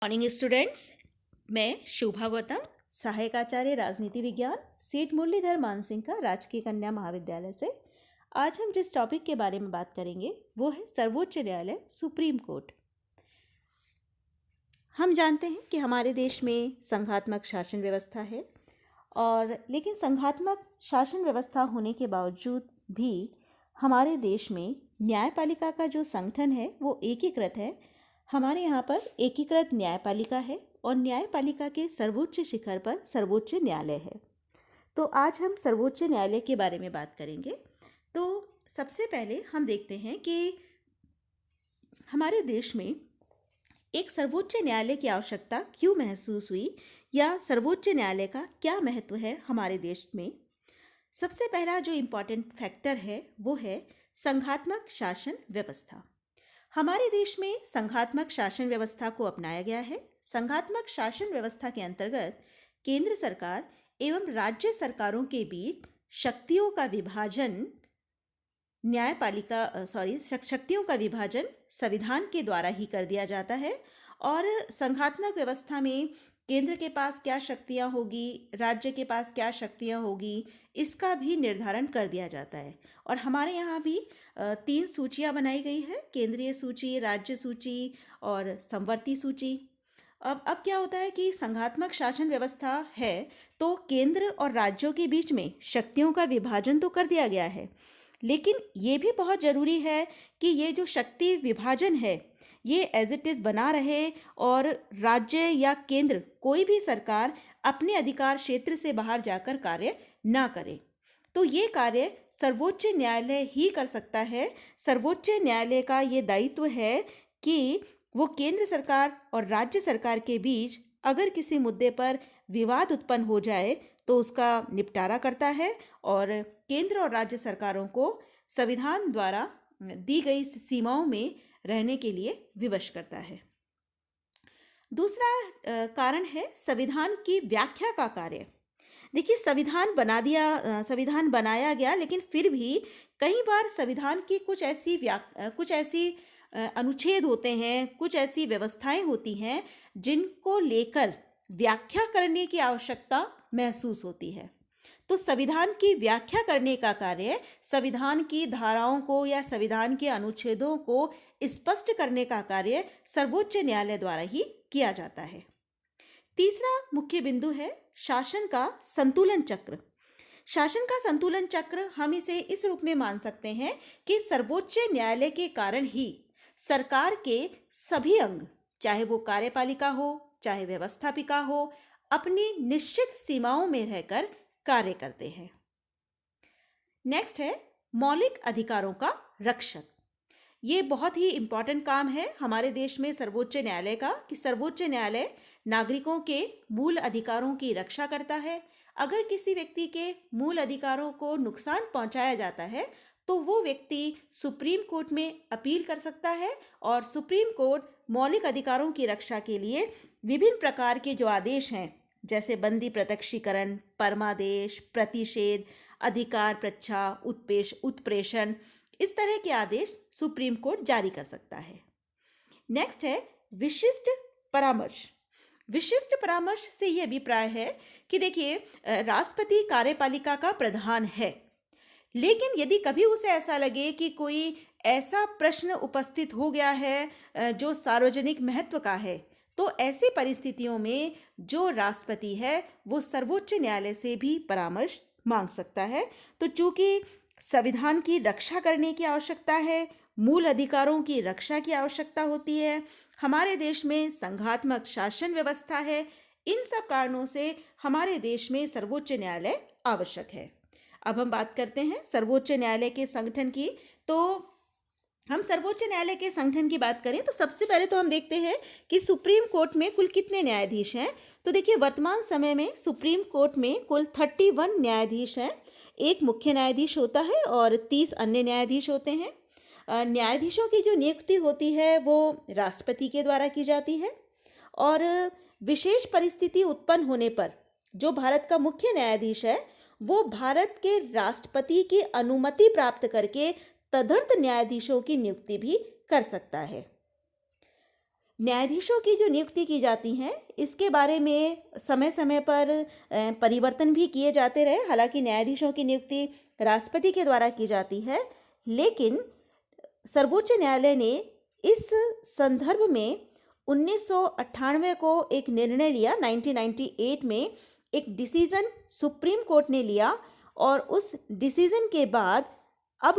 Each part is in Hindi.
मॉर्निंग स्टूडेंट्स, मैं शोभा गौतम, सहायक आचार्य राजनीति विज्ञान, सीट मुरलीधर मानसिंह का राजकीय कन्या महाविद्यालय से। आज हम जिस टॉपिक के बारे में बात करेंगे वो है सर्वोच्च न्यायालय, सुप्रीम कोर्ट। हम जानते हैं कि हमारे देश में संघात्मक शासन व्यवस्था है लेकिन संघात्मक शासन व्यवस्था होने के बावजूद भी हमारे देश में न्यायपालिका का जो संगठन है वो एकीकृत है। हमारे यहाँ पर एकीकृत न्यायपालिका है और न्यायपालिका के सर्वोच्च शिखर पर सर्वोच्च न्यायालय है। तो आज हम सर्वोच्च न्यायालय के बारे में बात करेंगे। तो सबसे पहले हम देखते हैं कि हमारे देश में एक सर्वोच्च न्यायालय की आवश्यकता क्यों महसूस हुई या सर्वोच्च न्यायालय का क्या महत्व है हमारे देश में। सबसे पहला जो इम्पॉर्टेंट फैक्टर है वो है संघात्मक शासन व्यवस्था। हमारे देश में संघात्मक शासन व्यवस्था को अपनाया गया है। संघात्मक शासन व्यवस्था के अंतर्गत केंद्र सरकार एवं राज्य सरकारों के बीच शक्तियों का विभाजन शक्तियों का विभाजन संविधान के द्वारा ही कर दिया जाता है। और संघात्मक व्यवस्था में केंद्र के पास क्या शक्तियां होगी, राज्य के पास क्या शक्तियां होगी, इसका भी निर्धारण कर दिया जाता है। और हमारे यहाँ भी 3 सूचियां बनाई गई है, केंद्रीय सूची, राज्य सूची और समवर्ती सूची। अब क्या होता है कि संघात्मक शासन व्यवस्था है तो केंद्र और राज्यों के बीच में शक्तियों का विभाजन तो कर दिया गया है, लेकिन ये भी बहुत ज़रूरी है कि ये जो शक्ति विभाजन है ये एज इट इज़ बना रहे और राज्य या केंद्र कोई भी सरकार अपने अधिकार क्षेत्र से बाहर जाकर कार्य ना करे। तो ये कार्य सर्वोच्च न्यायालय ही कर सकता है। सर्वोच्च न्यायालय का ये दायित्व है कि वो केंद्र सरकार और राज्य सरकार के बीच अगर किसी मुद्दे पर विवाद उत्पन्न हो जाए तो उसका निपटारा करता है और केंद्र और राज्य सरकारों को संविधान द्वारा दी गई सीमाओं में रहने के लिए विवश करता है। दूसरा कारण है संविधान की व्याख्या का कार्य। देखिए, संविधान बनाया गया, लेकिन फिर भी कई बार संविधान की कुछ ऐसी अनुच्छेद होते हैं, कुछ ऐसी व्यवस्थाएं होती हैं जिनको लेकर व्याख्या करने की आवश्यकता महसूस होती है। तो संविधान की व्याख्या करने का कार्य संविधान की धाराओं को या संविधान के अनुच्छेदों को स्पष्ट करने का कार्य सर्वोच्च न्यायालय द्वारा ही किया जाता है। तीसरा मुख्य बिंदु है शासन का संतुलन चक्र। शासन का संतुलन चक्र हम इसे इस रूप में मान सकते हैं कि सर्वोच्च न्यायालय के कारण ही सरकार के सभी अंग, चाहे वो कार्यपालिका हो चाहे व्यवस्थापिका हो, अपनी निश्चित सीमाओं में रहकर कार्य करते हैं। नेक्स्ट है मौलिक अधिकारों का रक्षक। ये बहुत ही इम्पॉर्टेंट काम है हमारे देश में सर्वोच्च न्यायालय का कि सर्वोच्च न्यायालय नागरिकों के मूल अधिकारों की रक्षा करता है। अगर किसी व्यक्ति के मूल अधिकारों को नुकसान पहुंचाया जाता है तो वो व्यक्ति सुप्रीम कोर्ट में अपील कर सकता है और सुप्रीम कोर्ट मौलिक अधिकारों की रक्षा के लिए विभिन्न प्रकार के जो आदेश हैं, जैसे बंदी प्रत्यक्षीकरण, परमादेश, प्रतिषेध, अधिकार प्रच्छा, उत्प्रेषण, इस तरह के आदेश सुप्रीम कोर्ट जारी कर सकता है। नेक्स्ट है विशिष्ट परामर्श। विशिष्ट परामर्श से ये अभिप्राय है कि देखिए, राष्ट्रपति कार्यपालिका का प्रधान है, लेकिन यदि कभी उसे ऐसा लगे कि कोई ऐसा प्रश्न उपस्थित हो गया है जो सार्वजनिक महत्व का है, तो ऐसी परिस्थितियों में जो राष्ट्रपति है वो सर्वोच्च न्यायालय से भी परामर्श मांग सकता है। तो चूंकि संविधान की रक्षा करने की आवश्यकता है, मूल अधिकारों की रक्षा की आवश्यकता होती है, हमारे देश में संघात्मक शासन व्यवस्था है, इन सब कारणों से हमारे देश में सर्वोच्च न्यायालय आवश्यक है। अब हम बात करते हैं सर्वोच्च न्यायालय के संगठन की। तो हम सर्वोच्च न्यायालय के संगठन की बात करें तो सबसे पहले तो हम देखते हैं कि सुप्रीम कोर्ट में कुल कितने न्यायाधीश हैं। तो देखिए, वर्तमान समय में सुप्रीम कोर्ट में कुल 31 न्यायाधीश हैं। एक मुख्य न्यायाधीश होता है और 30 अन्य न्यायाधीश होते हैं। न्यायाधीशों की जो नियुक्ति होती है वो राष्ट्रपति के द्वारा की जाती है और विशेष परिस्थिति उत्पन्न होने पर जो भारत का मुख्य न्यायाधीश है वो भारत के राष्ट्रपति की अनुमति प्राप्त करके तदर्थ न्यायाधीशों की नियुक्ति भी कर सकता है। न्यायाधीशों की जो नियुक्ति की जाती हैं इसके बारे में समय समय पर परिवर्तन भी किए जाते रहे। हालांकि न्यायाधीशों की नियुक्ति राष्ट्रपति के द्वारा की जाती है, लेकिन सर्वोच्च न्यायालय ने इस संदर्भ में 1998 को एक निर्णय लिया। 1998 में एक डिसीजन सुप्रीम कोर्ट ने लिया और उस डिसीजन के बाद अब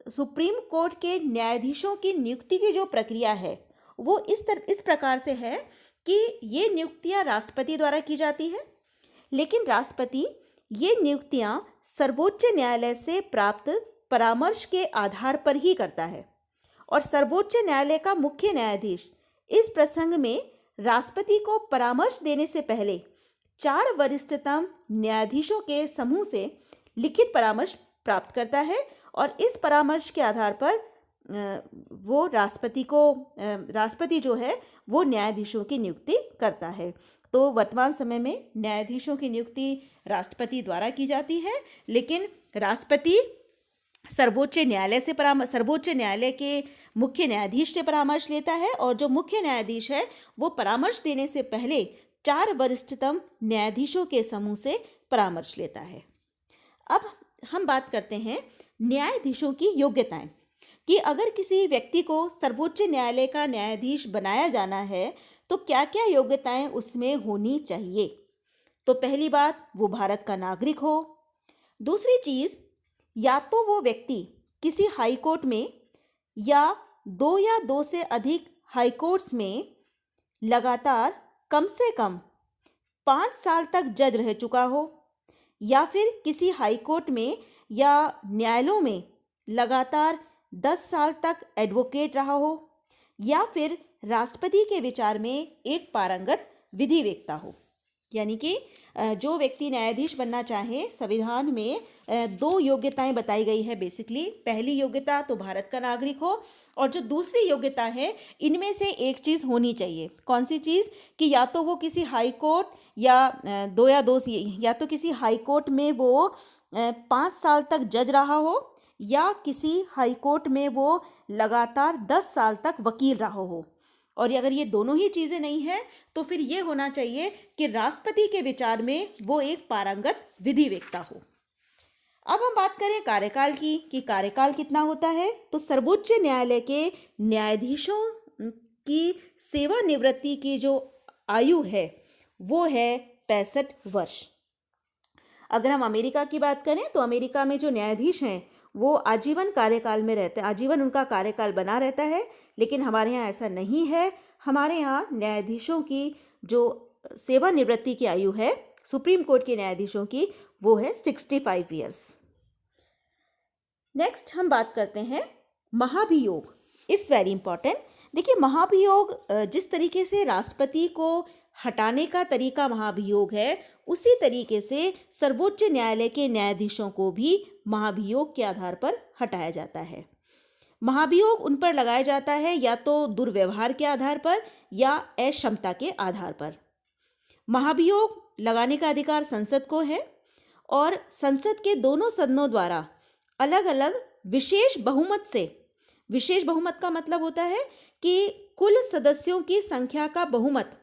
सुप्रीम कोर्ट के न्यायाधीशों की नियुक्ति की जो प्रक्रिया है वो इस प्रकार से है कि ये नियुक्तियां राष्ट्रपति द्वारा की जाती है, लेकिन राष्ट्रपति ये नियुक्तियां सर्वोच्च न्यायालय से प्राप्त परामर्श के आधार पर ही करता है। और सर्वोच्च न्यायालय का मुख्य न्यायाधीश इस प्रसंग में राष्ट्रपति को परामर्श देने से पहले 4 वरिष्ठतम न्यायाधीशों के समूह से लिखित परामर्श प्राप्त करता है और इस परामर्श के आधार पर वो राष्ट्रपति जो है वो न्यायाधीशों की नियुक्ति करता है। तो वर्तमान समय में न्यायाधीशों की नियुक्ति राष्ट्रपति द्वारा की जाती है, लेकिन राष्ट्रपति सर्वोच्च न्यायालय के मुख्य न्यायाधीश से परामर्श लेता है और जो मुख्य न्यायाधीश है वो परामर्श देने से पहले 4 वरिष्ठतम न्यायाधीशों के समूह से परामर्श लेता है। अब हम बात करते हैं न्यायाधीशों की योग्यताएं, कि अगर किसी व्यक्ति को सर्वोच्च न्यायालय का न्यायाधीश बनाया जाना है तो क्या क्या योग्यताएं उसमें होनी चाहिए। तो पहली बात, वो भारत का नागरिक हो। दूसरी चीज़, या तो वो व्यक्ति किसी हाई कोर्ट में या 2 से अधिक हाई कोर्ट्स में लगातार कम से कम 5 साल तक जज रह चुका हो, या फिर किसी हाई कोर्ट में या न्यायालयों में लगातार 10 साल तक एडवोकेट रहा हो, या फिर राष्ट्रपति के विचार में एक पारंगत विधिवेत्ता हो। यानी कि जो व्यक्ति न्यायाधीश बनना चाहे, संविधान में 2 योग्यताएं बताई गई है बेसिकली। पहली योग्यता तो भारत का नागरिक हो, और जो दूसरी योग्यता है इनमें से एक चीज़ होनी चाहिए। कौन सी चीज़? कि या तो वो किसी हाई कोर्ट या तो किसी हाई कोर्ट में वो 5 साल तक जज रहा हो, या किसी हाई कोर्ट में वो लगातार 10 साल तक वकील रहा हो। और अगर ये दोनों ही चीज़ें नहीं हैं तो फिर ये होना चाहिए कि राष्ट्रपति के विचार में वो एक पारंगत विधिवेत्ता हो। अब हम बात करें कार्यकाल की, कि कार्यकाल कितना होता है। तो सर्वोच्च न्यायालय के न्यायाधीशों की सेवानिवृत्ति की जो आयु है वो है 65 वर्ष। अगर हम अमेरिका की बात करें तो अमेरिका में जो न्यायाधीश हैं वो आजीवन कार्यकाल में रहते हैं, आजीवन उनका कार्यकाल बना रहता है, लेकिन हमारे यहाँ ऐसा नहीं है। हमारे यहाँ न्यायाधीशों की जो सेवानिवृत्ति की आयु है सुप्रीम कोर्ट के न्यायाधीशों की वो है 65 ईयर्स। नेक्स्ट हम बात करते हैं महाभियोग। It's very important. देखिए, महाभियोग जिस तरीके से राष्ट्रपति को हटाने का तरीका महाभियोग है, उसी तरीके से सर्वोच्च न्यायालय के न्यायाधीशों को भी महाभियोग के आधार पर हटाया जाता है। महाभियोग उन पर लगाया जाता है या तो दुर्व्यवहार के आधार पर या अक्षमता के आधार पर। महाभियोग लगाने का अधिकार संसद को है और संसद के दोनों सदनों द्वारा अलग अलग विशेष बहुमत का मतलब होता है कि कुल सदस्यों की संख्या का बहुमत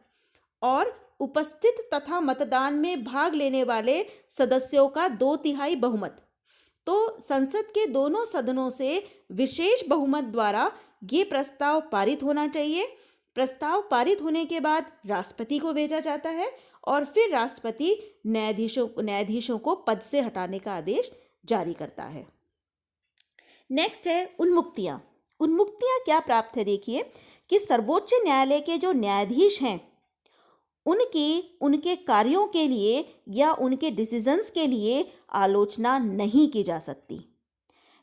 और उपस्थित तथा मतदान में भाग लेने वाले सदस्यों का 2/3 बहुमत। तो संसद के दोनों सदनों से विशेष बहुमत द्वारा ये प्रस्ताव पारित होना चाहिए। प्रस्ताव पारित होने के बाद राष्ट्रपति को भेजा जाता है और फिर राष्ट्रपति न्यायाधीशों को पद से हटाने का आदेश जारी करता है। नेक्स्ट है उन्मुक्तियाँ। उन्मुक्तियाँ क्या प्राप्त है? देखिए कि सर्वोच्च न्यायालय के जो न्यायाधीश हैं उनके कार्यों के लिए या उनके डिसीजंस के लिए आलोचना नहीं की जा सकती।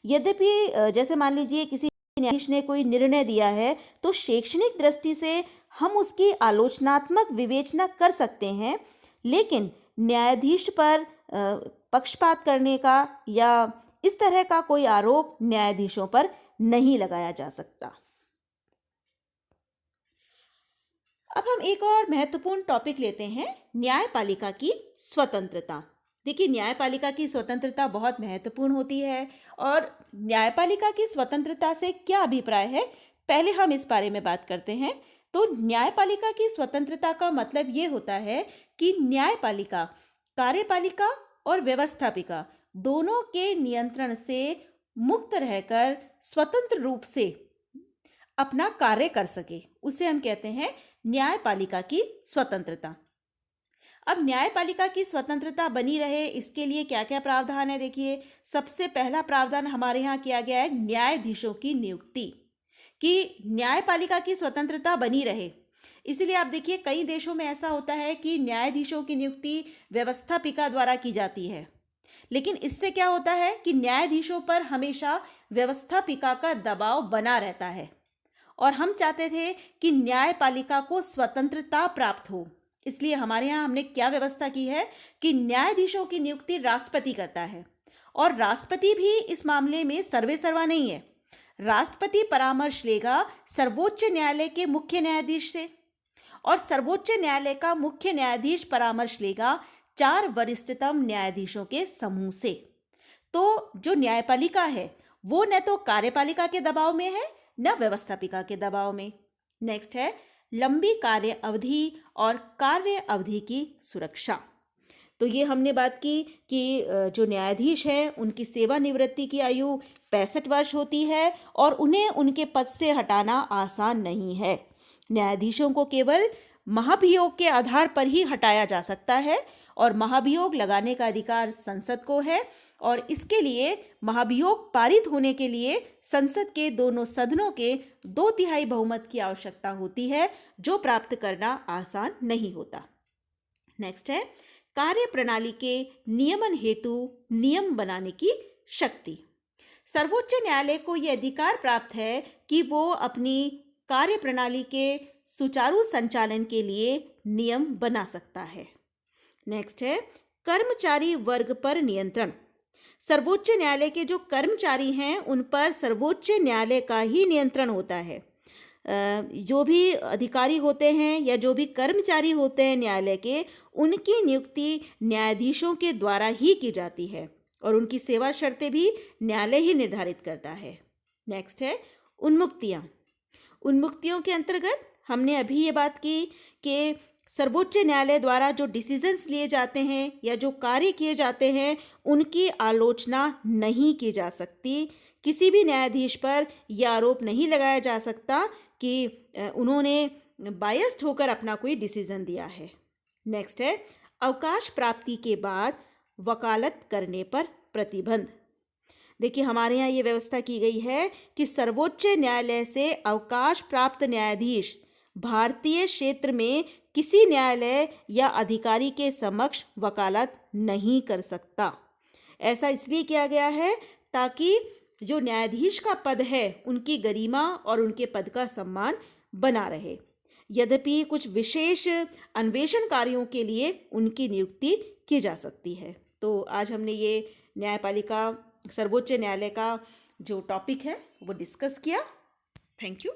यद्यपि जैसे मान लीजिए किसी न्यायाधीश ने कोई निर्णय दिया है तो शैक्षणिक दृष्टि से हम उसकी आलोचनात्मक विवेचना कर सकते हैं, लेकिन न्यायाधीश पर पक्षपात करने का या इस तरह का कोई आरोप न्यायाधीशों पर नहीं लगाया जा सकता। अब हम एक और महत्वपूर्ण टॉपिक लेते हैं, न्यायपालिका की स्वतंत्रता। देखिए, न्यायपालिका की स्वतंत्रता बहुत महत्वपूर्ण होती है और न्यायपालिका की स्वतंत्रता से क्या अभिप्राय है, पहले हम इस बारे में बात करते हैं। तो न्यायपालिका की स्वतंत्रता का मतलब ये होता है कि न्यायपालिका कार्यपालिका और व्यवस्थापिका दोनों के नियंत्रण से मुक्त रहकर स्वतंत्र रूप से अपना कार्य कर सके, उसे हम कहते हैं न्यायपालिका की स्वतंत्रता। अब न्यायपालिका की स्वतंत्रता बनी रहे इसके लिए क्या क्या प्रावधान है, देखिए सबसे पहला प्रावधान हमारे यहाँ किया गया है न्यायाधीशों की नियुक्ति, कि न्यायपालिका की स्वतंत्रता बनी रहे। इसलिए आप देखिए कई देशों में ऐसा होता है कि न्यायाधीशों की नियुक्ति व्यवस्थापिका द्वारा की जाती है, लेकिन इससे क्या होता है कि न्यायाधीशों पर हमेशा व्यवस्थापिका का दबाव बना रहता है, और हम चाहते थे कि न्यायपालिका को स्वतंत्रता प्राप्त हो। इसलिए हमारे यहाँ हमने क्या व्यवस्था की है कि न्यायाधीशों की नियुक्ति राष्ट्रपति करता है, और राष्ट्रपति भी इस मामले में सर्वे सर्वा नहीं है। राष्ट्रपति परामर्श लेगा सर्वोच्च न्यायालय के मुख्य न्यायाधीश से, और सर्वोच्च न्यायालय का मुख्य न्यायाधीश परामर्श लेगा 4 वरिष्ठतम न्यायाधीशों के समूह से। तो जो न्यायपालिका है वो न तो कार्यपालिका के दबाव में है न व्यवस्थापिका के दबाव में। नेक्स्ट है लंबी कार्य अवधि और कार्य अवधि की सुरक्षा। तो ये हमने बात की कि जो न्यायाधीश हैं उनकी सेवानिवृत्ति की आयु 65 वर्ष होती है और उन्हें उनके पद से हटाना आसान नहीं है। न्यायाधीशों को केवल महाभियोग के आधार पर ही हटाया जा सकता है, और महाभियोग लगाने का अधिकार संसद को है, और इसके लिए महाभियोग पारित होने के लिए संसद के दोनों सदनों के 2/3 बहुमत की आवश्यकता होती है, जो प्राप्त करना आसान नहीं होता। नेक्स्ट है कार्य प्रणाली के नियमन हेतु नियम बनाने की शक्ति। सर्वोच्च न्यायालय को यह अधिकार प्राप्त है कि वो अपनी कार्य प्रणाली के सुचारू संचालन के लिए नियम बना सकता है। नेक्स्ट है कर्मचारी वर्ग पर नियंत्रण। सर्वोच्च न्यायालय के जो कर्मचारी हैं उन पर सर्वोच्च न्यायालय का ही नियंत्रण होता है। जो भी अधिकारी होते हैं या जो भी कर्मचारी होते हैं न्यायालय के, उनकी नियुक्ति न्यायाधीशों के द्वारा ही की जाती है, और उनकी सेवा शर्तें भी न्यायालय ही निर्धारित करता है। नेक्स्ट है उन्मुक्तियाँ। उन्मुक्तियों के अंतर्गत हमने अभी ये बात की कि सर्वोच्च न्यायालय द्वारा जो डिसीजंस लिए जाते हैं या जो कार्य किए जाते हैं उनकी आलोचना नहीं की जा सकती। किसी भी न्यायाधीश पर यह आरोप नहीं लगाया जा सकता कि उन्होंने बायस्ड होकर अपना कोई डिसीजन दिया है। नेक्स्ट है अवकाश प्राप्ति के बाद वकालत करने पर प्रतिबंध। देखिए हमारे यहाँ ये व्यवस्था की गई है कि सर्वोच्च न्यायालय से अवकाश प्राप्त न्यायाधीश भारतीय क्षेत्र में किसी न्यायालय या अधिकारी के समक्ष वकालत नहीं कर सकता। ऐसा इसलिए किया गया है ताकि जो न्यायाधीश का पद है उनकी गरिमा और उनके पद का सम्मान बना रहे। यद्यपि कुछ विशेष अन्वेषण कार्यों के लिए उनकी नियुक्ति की जा सकती है। तो आज हमने ये न्यायपालिका सर्वोच्च न्यायालय का जो टॉपिक है वो डिस्कस किया। Thank you.